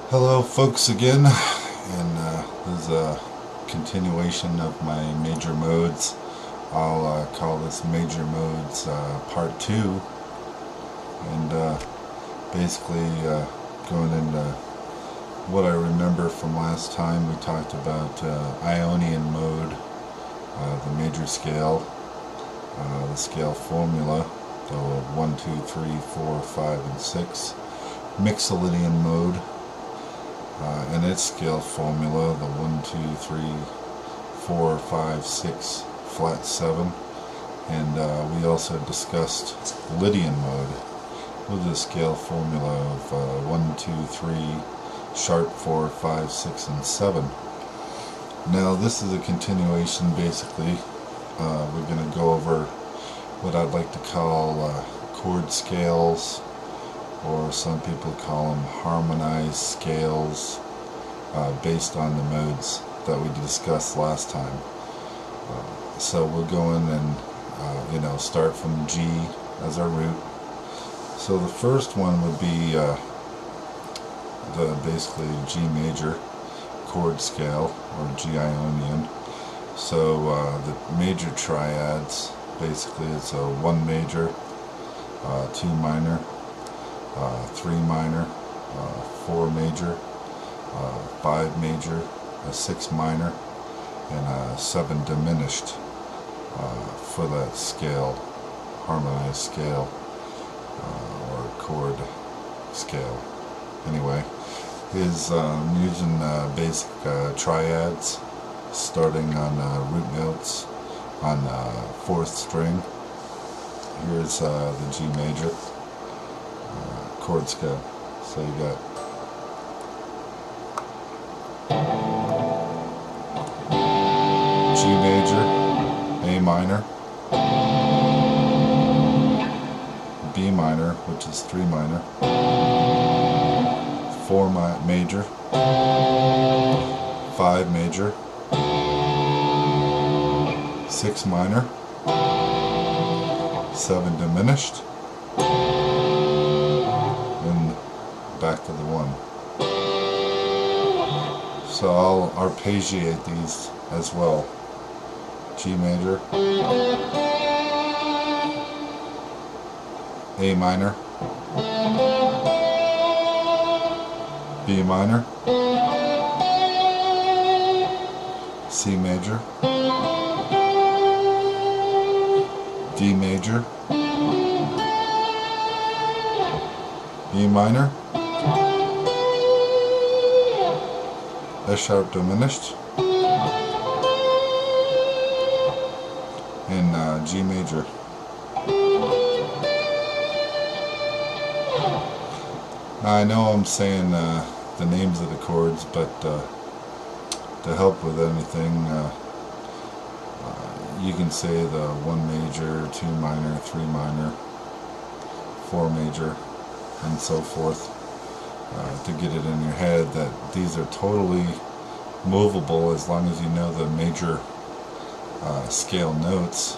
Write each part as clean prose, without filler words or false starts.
Hello folks again, and this is a continuation of my major modes. I'll call this major modes part 2, and basically going into what I remember from last time. We talked about Ionian mode, the major scale, the scale formula, the 1, 2, 3, 4, 5, and 6, Mixolydian mode, and its scale formula, the 1, 2, 3, 4, 5, 6, flat 7, and we also discussed Lydian mode with the scale formula of 1, 2, 3, sharp 4, 5, 6, and 7. Now this is a continuation. Basically we're going to go over what I'd like to call chord scales, or some people call them harmonized scales, based on the modes that we discussed last time. So we'll go in and start from G as our root. So the first one would be the basically G major chord scale, or G Ionian. So the major triads, basically it's a 1 major, 2 minor, 3 minor, 4 major, 5 major, a 6 minor, and a 7 diminished for that scale, harmonized scale, or chord scale. Anyway, is using basic triads, starting on root notes on 4th string. Here's the G major chord scale. So you got G major, A minor, B minor, which is 3 minor, 4 major, 5 major, 6 minor, 7 diminished, and back to the 1. So I'll arpeggiate these as well. G major, A minor, B minor, C major, D major, E minor, F sharp diminished, and G major. Now I know I'm saying the names of the chords, but to help with anything, you can say the 1 major, 2 minor, 3 minor, 4 major, and so forth, to get it in your head that these are totally movable as long as you know the major scale notes.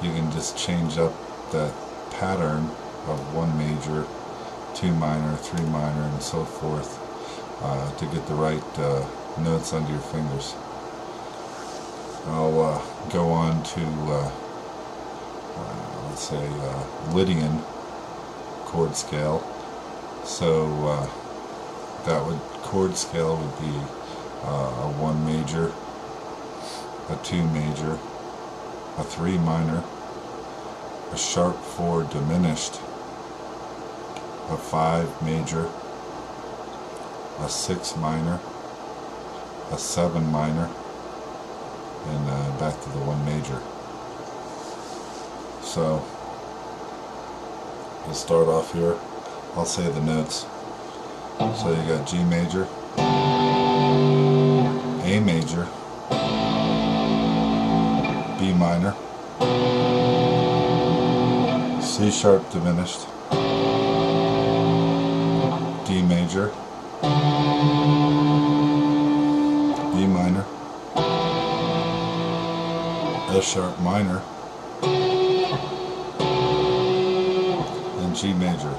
You can just change up that pattern of 1 major, 2 minor, 3 minor, and so forth, to get the right notes under your fingers. I'll go on to let's say Lydian chord scale. So that chord scale would be a 1 major, a 2 major, a 3 minor, a sharp 4 diminished, a 5 major, a 6 minor, a 7 minor, and back to the 1 major. So we'll start off here. I'll say the notes. So you got G major, A major, B minor, C sharp diminished, D major, E minor, F sharp minor, and G major.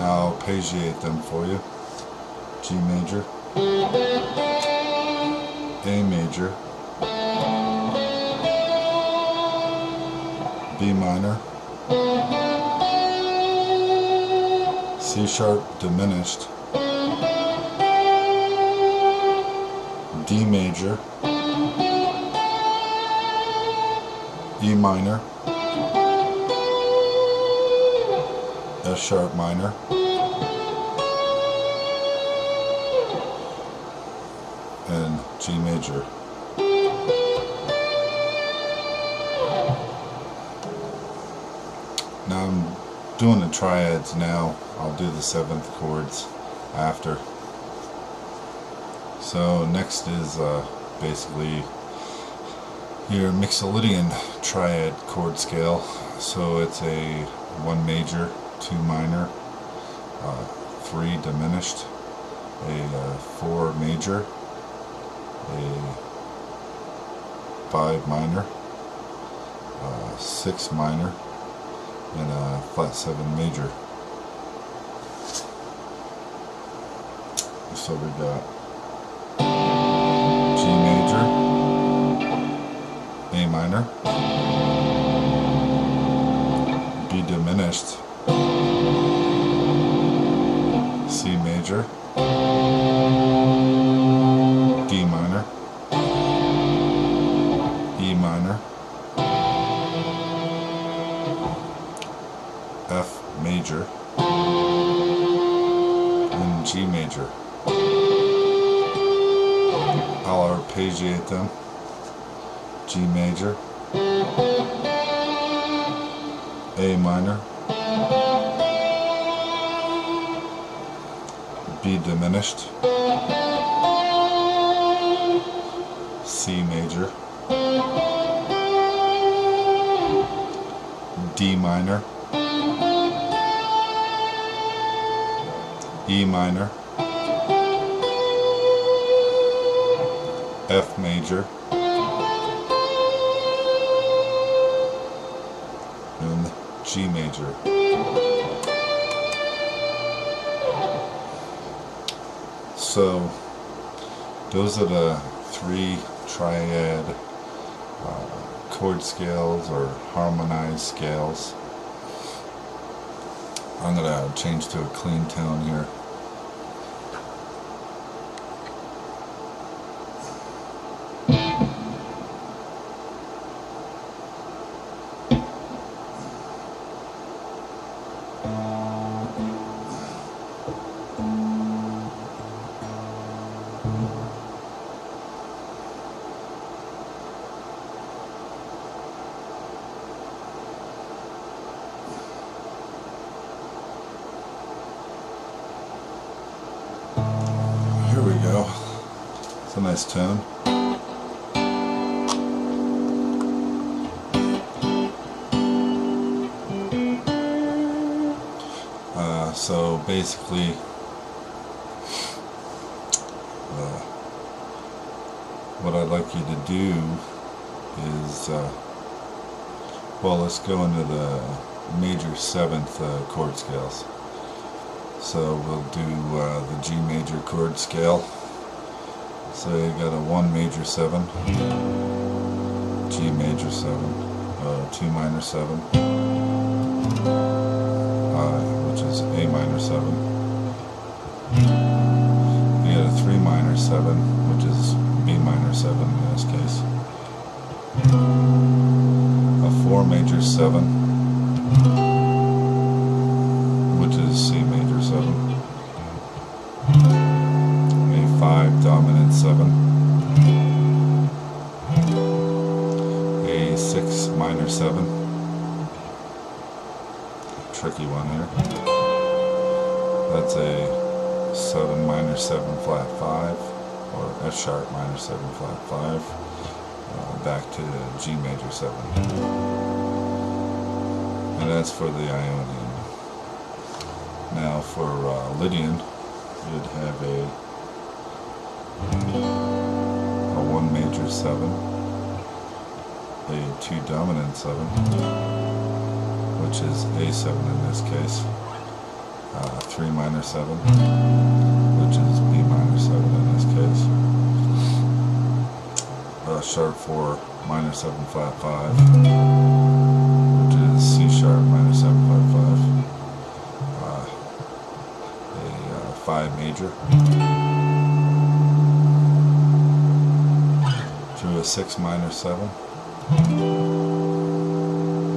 Now arpeggiate them for you. G major, A major, B minor, C sharp diminished, D major, E minor, F sharp minor, and G major. Now I'm doing the triads now. I'll do the 7th chords after. So next is basically your Mixolydian Triad chord scale. So it's a 1 major, 2 minor, 3 diminished, a 4 major, a 5 minor, 6 minor, and a flat 7 major. So we got G major, A minor, B diminished, C major, D minor, E minor, F major, and G major. I'll arpeggiate them. G major, A minor, B diminished, C major, D minor, E minor, F major, and G major. So those are the 3 triad chord scales or harmonized scales. I'm going to change to a clean tone here. Here we go. It's a nice tone. So basically, what I'd like you to do is, well, let's go into the major 7th chord scales. So we'll do the G major chord scale. So you got a 1 major 7, G major 7, 2 minor 7, which is A minor 7. You got a 3 minor 7, which is B minor 7 in this case. A 4 major 7, which is C major 7. A 5 dominant 7. A 6 minor 7. Tricky one here. That's a 7 minor 7 flat 5, or F sharp minor 7 flat 5. Back to G major 7. And that's for the Ionian. Now for Lydian, you'd have a 1 major 7, a 2 dominant 7, which is A7 in this case, 3 minor 7, which is B minor 7 in this case. Sharp 4 minor 7 flat 5, which is C sharp minor 7 flat 5. A 5 major to a 6 minor 7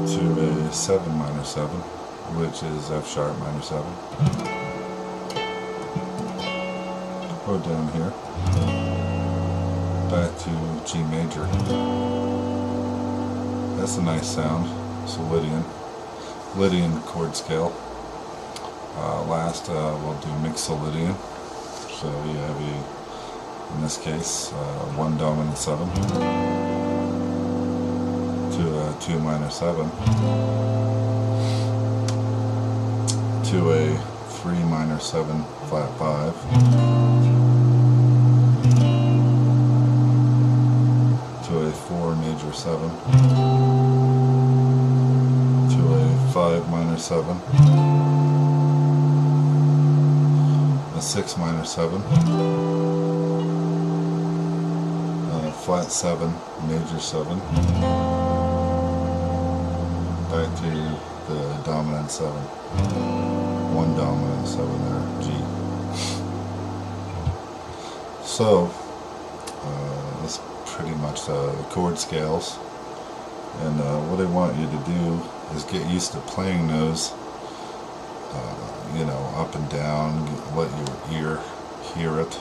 to a 7 minor 7, which is F sharp minor 7. Or down here, back to G major. That's a nice sound. It's a Lydian chord scale. Last we'll do Mixolydian. So you have in this case 1 dominant 7 to a 2 minor 7 to a 3 minor 7 flat 5 to a 4 major 7 to a 5 minor 7, a 6 minor 7, a flat 7 major 7, back to the dominant 7, 1 dominant 7 there, G. So that's pretty much the chord scales, and what I want you to do is get used to playing those, you know, up and down, let your ear hear it,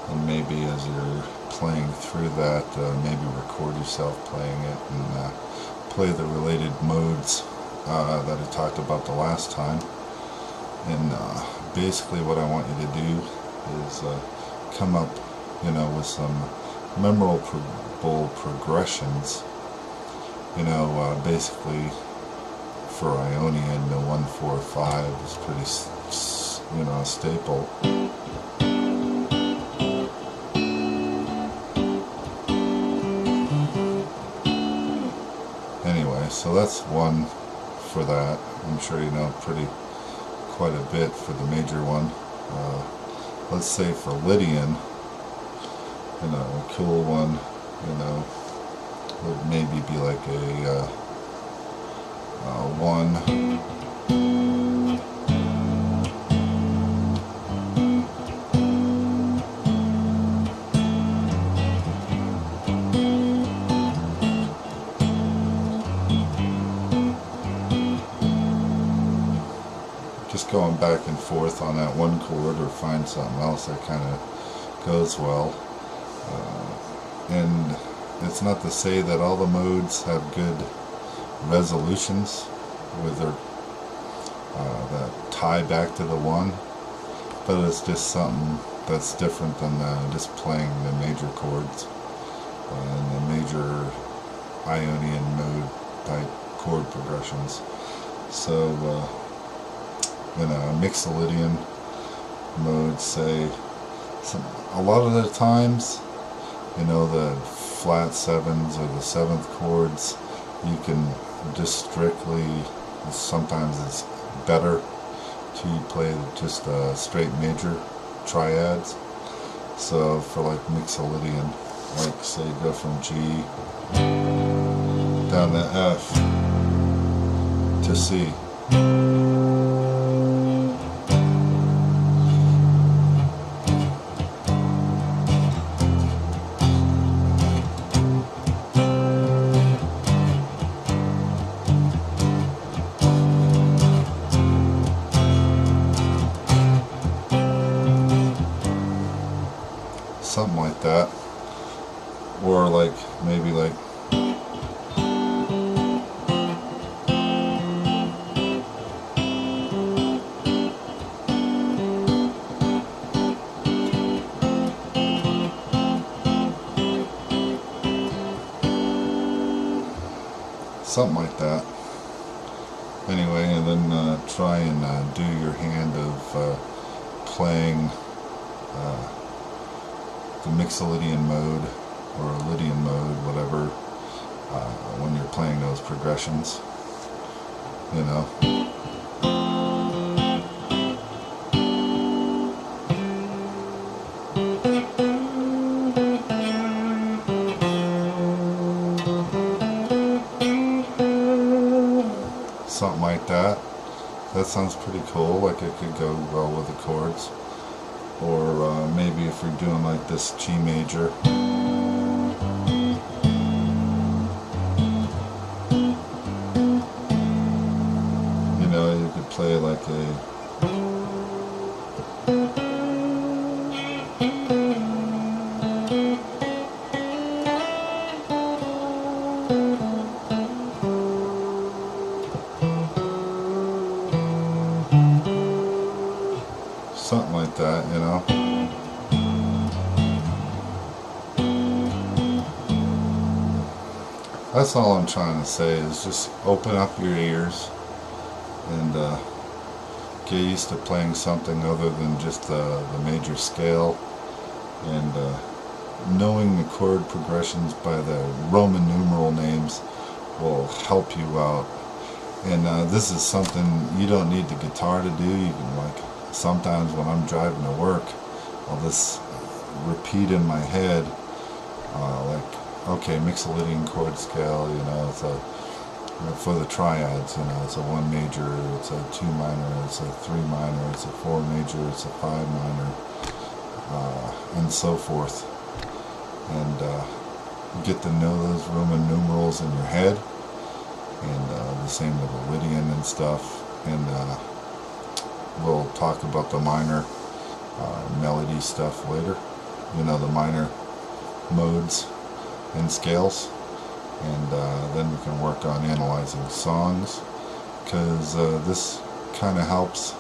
and maybe as you're playing through that, maybe record yourself playing it and play the related modes that I talked about the last time. And basically what I want you to do is come up, you know, with some memorable progressions. You know, basically for Ionian, the 1, 4, 5 is pretty, you know, a staple. Anyway, so that's one for that. I'm sure you know quite a bit for the major one. Let's say for Lydian, you know, a cool one, you know, would maybe be like a 1, just going back and forth on that one chord, or find something else that kind of goes well. And it's not to say that all the modes have good resolutions with their that tie back to the 1, but it's just something that's different than just playing the major chords and the major Ionian mode type chord progressions. So in a Mixolydian mode, say, a lot of the times, you know, the flat 7s or the 7th chords, you can just strictly, sometimes it's better to play just straight major triads. So for like Mixolydian, like say go from G down to F to C. Something like that, or like maybe like something like that. Anyway, and then try and do your hand of playing the Mixolydian mode or Lydian mode, whatever, when you're playing those progressions, you know. that sounds pretty cool. Like it could go well with the chords. Or maybe if you're doing like this G major. You know, you could play like a something like that, you know. That's all I'm trying to say, is just open up your ears and get used to playing something other than just the major scale, and knowing the chord progressions by the Roman numeral names will help you out. And this is something you don't need the guitar to do. You can, like, sometimes when I'm driving to work, I'll just repeat in my head, like, okay, Mixolydian chord scale, you know, it's a, for the triads, you know, it's a 1 major, it's a 2 minor, it's a 3 minor, it's a 4 major, it's a 5 minor, and so forth. And get to know those Roman numerals in your head, and the same with the Lydian and stuff. And we'll talk about the minor melody stuff later, you know, the minor modes and scales. And then we can work on analyzing songs, because this kind of helps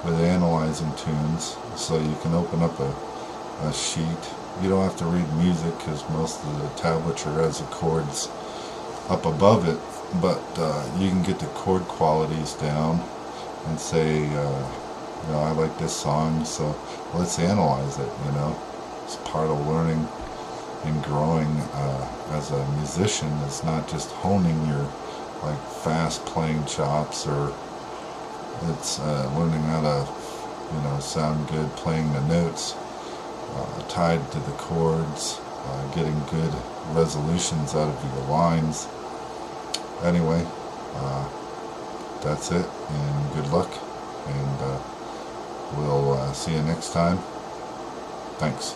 with analyzing tunes. So you can open up a sheet. You don't have to read music, because most of the tablature has the chords up above it, but you can get the chord qualities down and say, you know, I like this song, so let's analyze it. You know, it's part of learning and growing as a musician. It's not just honing your, like, fast playing chops, or it's learning how to, you know, sound good playing the notes tied to the chords, getting good resolutions out of your lines. Anyway, that's it, and good luck, and we'll see you next time. Thanks.